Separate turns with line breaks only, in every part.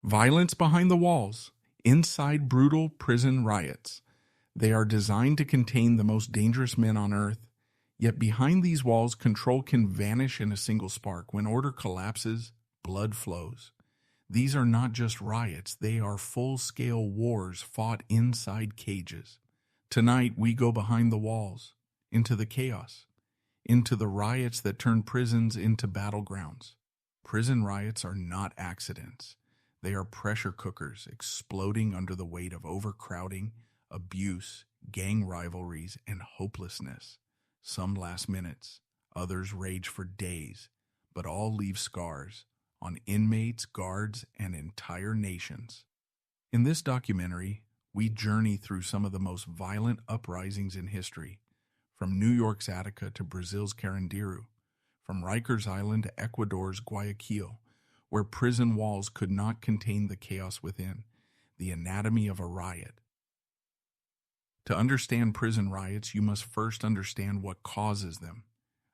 Violence behind the walls, inside brutal prison riots. They are designed to contain the most dangerous men on earth, yet behind these walls, control can vanish in a single spark. When order collapses, blood flows. These are not just riots, they are full-scale wars fought inside cages. Tonight, we go behind the walls, into the chaos, into the riots that turn prisons into battlegrounds. Prison riots are not accidents. They are pressure cookers exploding under the weight of overcrowding, abuse, gang rivalries, and hopelessness. Some last minutes, others rage for days, but all leave scars on inmates, guards, and entire nations. In this documentary, we journey through some of the most violent uprisings in history, from New York's Attica to Brazil's Carandiru, from Rikers Island to Ecuador's Guayaquil, where prison walls could not contain the chaos within, the anatomy of a riot. To understand prison riots, you must first understand what causes them.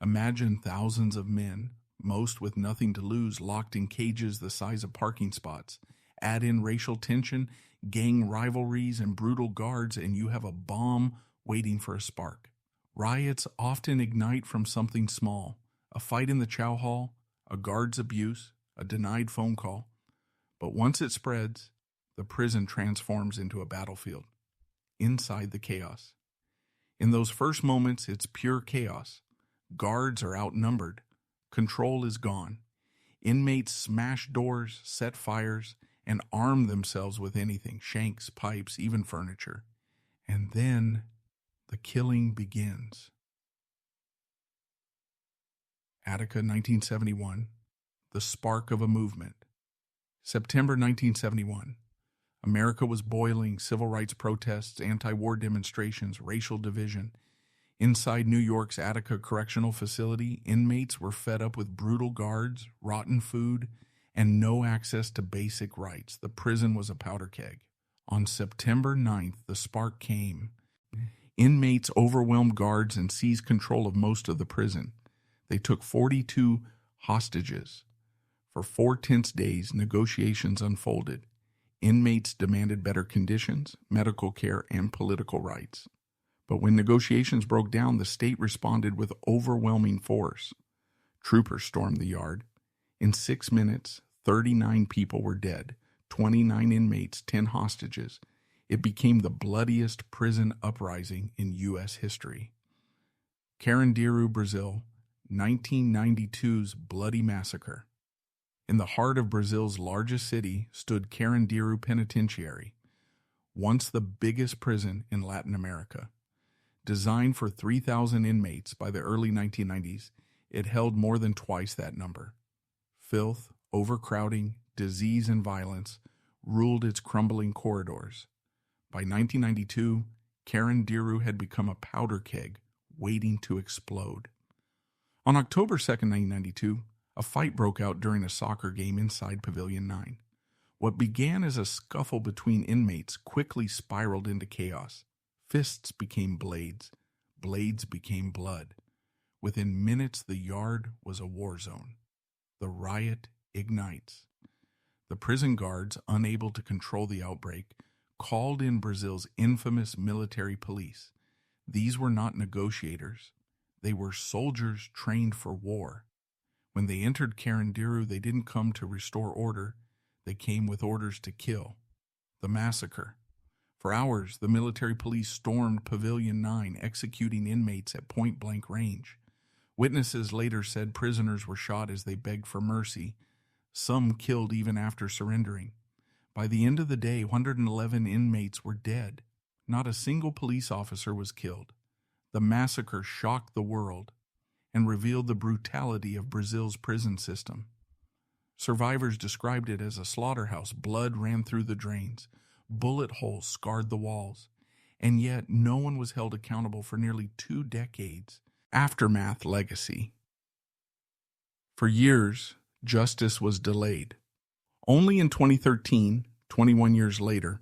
Imagine thousands of men, most with nothing to lose, locked in cages the size of parking spots. Add in racial tension, gang rivalries, and brutal guards, and you have a bomb waiting for a spark. Riots often ignite from something small: a fight in the chow hall, a guard's abuse, a denied phone call. But once it spreads, the prison transforms into a battlefield. Inside the chaos. In those first moments, it's pure chaos. Guards are outnumbered. Control is gone. Inmates smash doors, set fires, and arm themselves with anything: shanks, pipes, even furniture. And then the killing begins. Attica, 1971. The spark of a movement. September 1971. America was boiling: civil rights protests, anti-war demonstrations, racial division. Inside New York's Attica Correctional Facility, inmates were fed up with brutal guards, rotten food, and no access to basic rights. The prison was a powder keg. On September 9th, the spark came. Inmates overwhelmed guards and seized control of most of the prison. They took 42 hostages. For 4 tense days, negotiations unfolded. Inmates demanded better conditions, medical care, and political rights. But when negotiations broke down, the state responded with overwhelming force. Troopers stormed the yard. In 6 minutes, 39 people were dead, 29 inmates, 10 hostages. It became the bloodiest prison uprising in U.S. history. Carandiru, Brazil, 1992's bloody massacre. In the heart of Brazil's largest city stood Carandiru Penitentiary, once the biggest prison in Latin America. Designed for 3,000 inmates by the early 1990s, it held more than twice that number. Filth, overcrowding, disease, and violence ruled its crumbling corridors. By 1992, Carandiru had become a powder keg waiting to explode. On October 2nd, 1992, a fight broke out during a soccer game inside Pavilion 9. What began as a scuffle between inmates quickly spiraled into chaos. Fists became blades. Blades became blood. Within minutes, the yard was a war zone. The riot ignites. The prison guards, unable to control the outbreak, called in Brazil's infamous military police. These were not negotiators. They were soldiers trained for war. When they entered Carandiru, they didn't come to restore order. They came with orders to kill. The massacre. For hours, the military police stormed Pavilion 9, executing inmates at point-blank range. Witnesses later said prisoners were shot as they begged for mercy, some killed even after surrendering. By the end of the day, 111 inmates were dead. Not a single police officer was killed. The massacre shocked the world and revealed the brutality of Brazil's prison system. Survivors described it as a slaughterhouse. Blood ran through the drains. Bullet holes scarred the walls. And yet no one was held accountable for nearly 2 decades. Aftermath legacy. For years, justice was delayed. Only in 2013, 21 years later,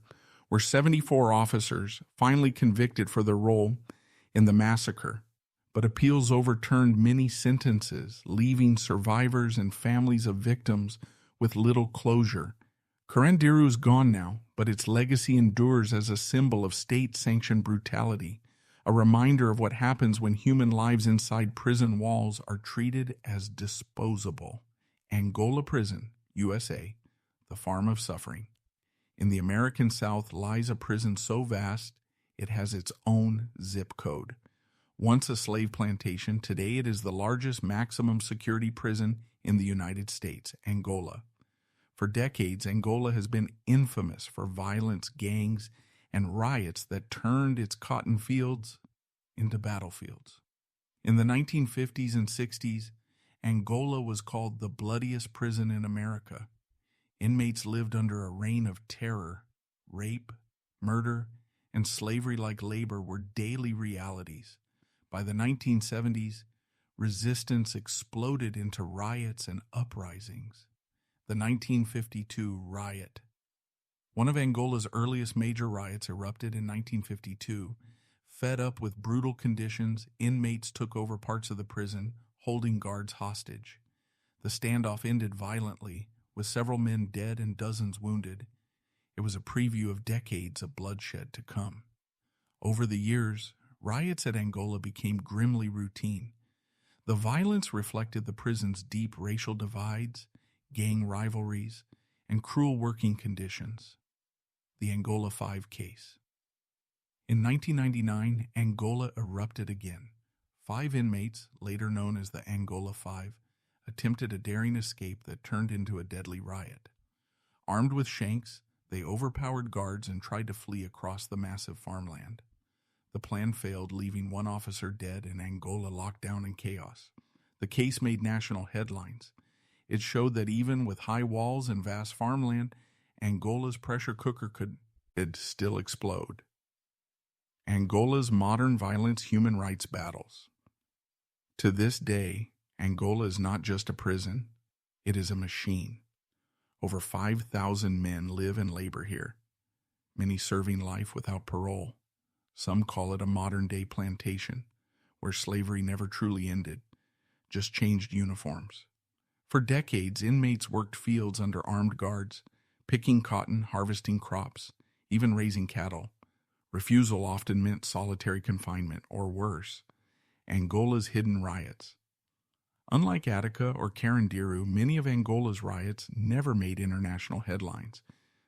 were 74 officers finally convicted for their role in the massacre. But appeals overturned many sentences, leaving survivors and families of victims with little closure. Carandiru is gone now, but its legacy endures as a symbol of state-sanctioned brutality, a reminder of what happens when human lives inside prison walls are treated as disposable. Angola Prison, USA, the farm of suffering. In the American South lies a prison so vast it has its own zip code. Once a slave plantation, today it is the largest maximum security prison in the United States, Angola. For decades, Angola has been infamous for violence, gangs, and riots that turned its cotton fields into battlefields. In the 1950s and 60s, Angola was called the bloodiest prison in America. Inmates lived under a reign of terror. Rape, murder, and slavery-like labor were daily realities. By the 1970s, resistance exploded into riots and uprisings. The 1952 Riot. One of Angola's earliest major riots erupted in 1952. Fed up with brutal conditions, inmates took over parts of the prison, holding guards hostage. The standoff ended violently, with several men dead and dozens wounded. It was a preview of decades of bloodshed to come. Over the years, riots at Angola became grimly routine. The violence reflected the prison's deep racial divides, gang rivalries, and cruel working conditions. The Angola 5 case. In 1999, Angola erupted again. 5 inmates, later known as the Angola 5, attempted a daring escape that turned into a deadly riot. Armed with shanks, they overpowered guards and tried to flee across the massive farmland. The plan failed, leaving 1 officer dead and Angola locked down in chaos. The case made national headlines. It showed that even with high walls and vast farmland, Angola's pressure cooker could still explode. Angola's modern violence human rights battles. To this day, Angola is not just a prison, it is a machine. Over 5,000 men live and labor here, many serving life without parole. Some call it a modern-day plantation, where slavery never truly ended, just changed uniforms. For decades, inmates worked fields under armed guards, picking cotton, harvesting crops, even raising cattle. Refusal often meant solitary confinement, or worse, Angola's hidden riots. Unlike Attica or Carandiru, many of Angola's riots never made international headlines.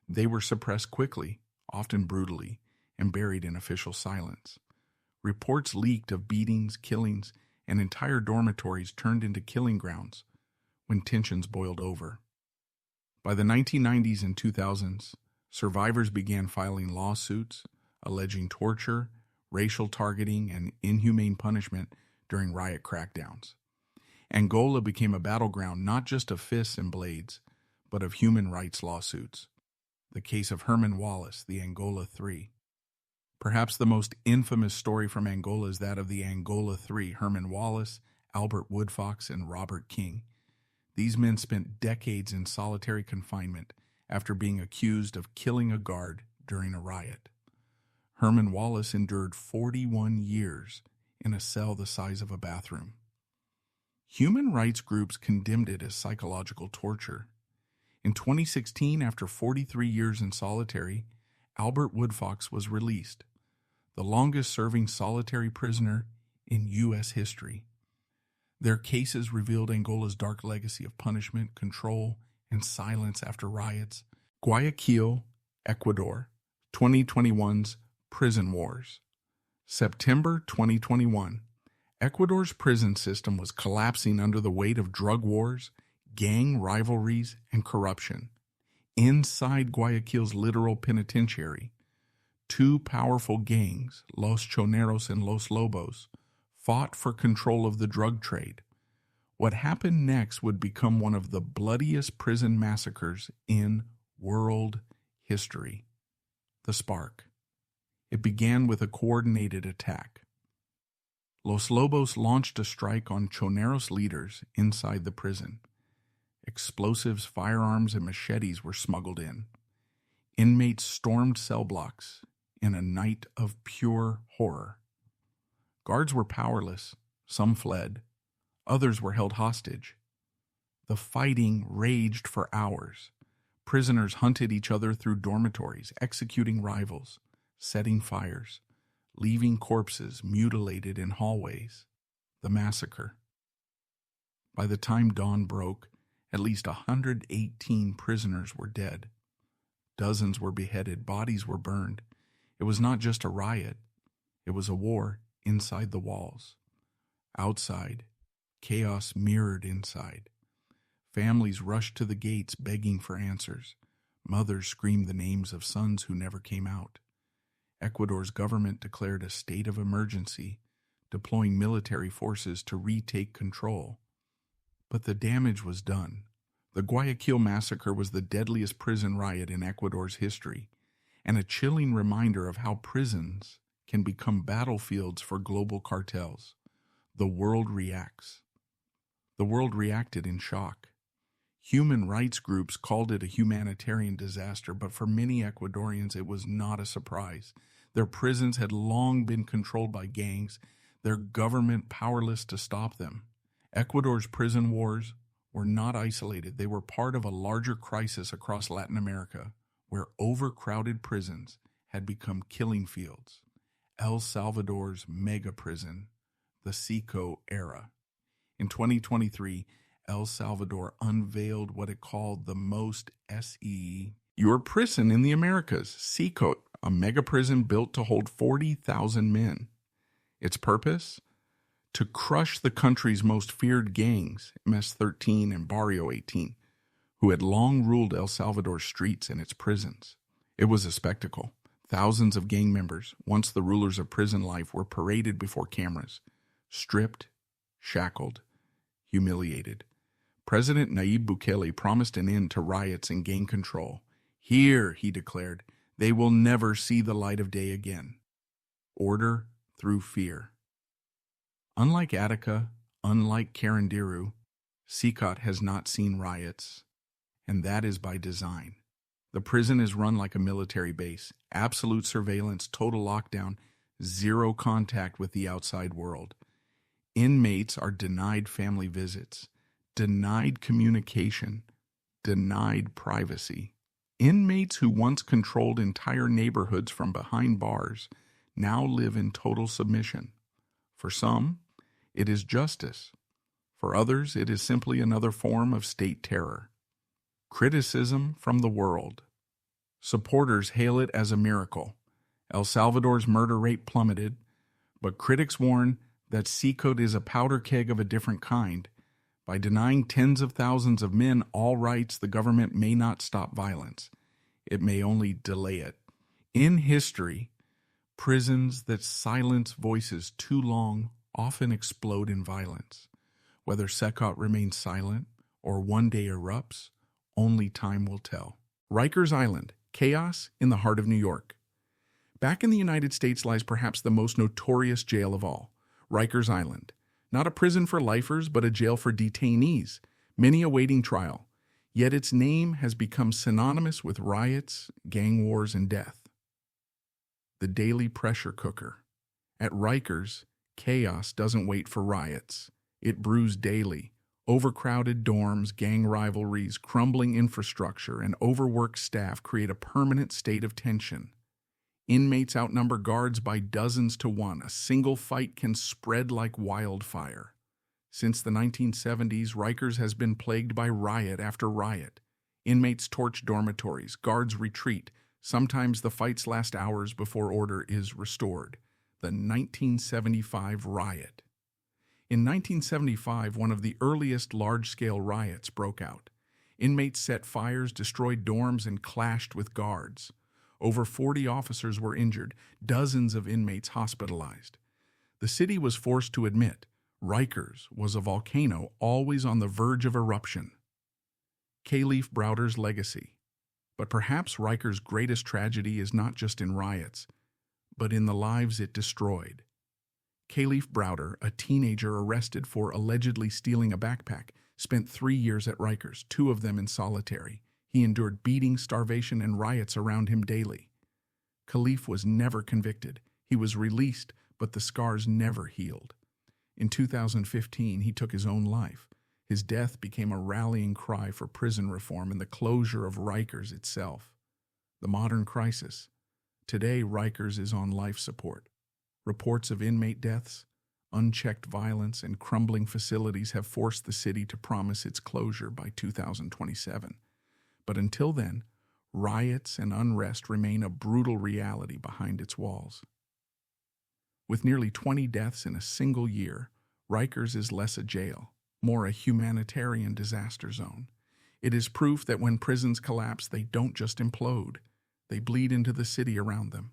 They were suppressed quickly, often brutally, and buried in official silence. Reports leaked of beatings, killings, and entire dormitories turned into killing grounds when tensions boiled over. By the 1990s and 2000s, survivors began filing lawsuits alleging torture, racial targeting, and inhumane punishment during riot crackdowns. Angola became a battleground not just of fists and blades, but of human rights lawsuits. The case of Herman Wallace, the Angola Three. Perhaps the most infamous story from Angola is that of the Angola Three, Herman Wallace, Albert Woodfox, and Robert King. These men spent decades in solitary confinement after being accused of killing a guard during a riot. Herman Wallace endured 41 years in a cell the size of a bathroom. Human rights groups condemned it as psychological torture. In 2016, after 43 years in solitary, Albert Woodfox was released, the longest-serving solitary prisoner in U.S. history. Their cases revealed Angola's dark legacy of punishment, control, and silence after riots. Guayaquil, Ecuador, 2021's Prison Wars. September 2021. Ecuador's prison system was collapsing under the weight of drug wars, gang rivalries, and corruption. Inside Guayaquil's literal penitentiary, 2 powerful gangs, Los Choneros and Los Lobos, fought for control of the drug trade. What happened next would become one of the bloodiest prison massacres in world history. The Spark. It began with a coordinated attack. Los Lobos launched a strike on Choneros leaders inside the prison. Explosives, firearms, and machetes were smuggled in. Inmates stormed cell blocks in a night of pure horror. Guards were powerless. Some fled. Others were held hostage. The fighting raged for hours. Prisoners hunted each other through dormitories, executing rivals, setting fires, leaving corpses mutilated in hallways. The massacre. By the time dawn broke, at least 118 prisoners were dead. Dozens were beheaded, bodies were burned. It was not just a riot, it was a war inside the walls. Outside, chaos mirrored inside. Families rushed to the gates begging for answers. Mothers screamed the names of sons who never came out. Ecuador's government declared a state of emergency, deploying military forces to retake control. But the damage was done. The Guayaquil massacre was the deadliest prison riot in Ecuador's history, and a chilling reminder of how prisons can become battlefields for global cartels. The world reacts. The world reacted in shock. Human rights groups called it a humanitarian disaster, but for many Ecuadorians it was not a surprise. Their prisons had long been controlled by gangs, their government powerless to stop them. Ecuador's prison wars were not isolated. They were part of a larger crisis across Latin America, where overcrowded prisons had become killing fields. El Salvador's mega prison, the Cecot era. In 2023, El Salvador unveiled what it called the most your prison in the Americas, Cecot, a mega prison built to hold 40,000 men. Its purpose? To crush the country's most feared gangs, MS-13 and Barrio 18, who had long ruled El Salvador's streets and its prisons. It was a spectacle. Thousands of gang members, once the rulers of prison life, were paraded before cameras, stripped, shackled, humiliated. President Nayib Bukele promised an end to riots and gang control. Here, he declared, they will never see the light of day again. Order through fear. Unlike Attica, unlike Carandiru, Cecot has not seen riots, and that is by design. The prison is run like a military base, absolute surveillance, total lockdown, zero contact with the outside world. Inmates are denied family visits, denied communication, denied privacy. Inmates who once controlled entire neighborhoods from behind bars now live in total submission. For some, it is justice. For others, it is simply another form of state terror. Criticism from the world. Supporters hail it as a miracle. El Salvador's murder rate plummeted, but critics warn that Cecot is a powder keg of a different kind. By denying tens of thousands of men all rights, the government may not stop violence. It may only delay it. In history, prisons that silence voices too long often explode in violence. Whether Cecot remains silent or one day erupts, only time will tell. Rikers Island, chaos in the heart of New York. Back in the United States lies perhaps the most notorious jail of all, Rikers Island. Not a prison for lifers, but a jail for detainees, many awaiting trial. Yet its name has become synonymous with riots, gang wars, and death. The daily pressure cooker. At Rikers, chaos doesn't wait for riots. It brews daily. Overcrowded dorms, gang rivalries, crumbling infrastructure, and overworked staff create a permanent state of tension. Inmates outnumber guards by dozens to one. A single fight can spread like wildfire. Since the 1970s, Rikers has been plagued by riot after riot. Inmates torch dormitories, guards retreat. Sometimes the fights last hours before order is restored. The 1975 riot. In 1975, one of the earliest large-scale riots broke out. Inmates set fires, destroyed dorms, and clashed with guards. Over 40 officers were injured, dozens of inmates hospitalized. The city was forced to admit Rikers was a volcano always on the verge of eruption. Kalief Browder's legacy. But perhaps Rikers' greatest tragedy is not just in riots, but in the lives it destroyed. Kalief Browder, a teenager arrested for allegedly stealing a backpack, spent 3 years at Rikers, 2 of them in solitary. He endured beating, starvation, and riots around him daily. Kalief was never convicted. He was released, but the scars never healed. In 2015, he took his own life. His death became a rallying cry for prison reform and the closure of Rikers itself. The modern crisis. Today, Rikers is on life support. Reports of inmate deaths, unchecked violence, and crumbling facilities have forced the city to promise its closure by 2027. But until then, riots and unrest remain a brutal reality behind its walls. With nearly 20 deaths in a single year, Rikers is less a jail, more a humanitarian disaster zone. It is proof that when prisons collapse, they don't just implode. They bleed into the city around them.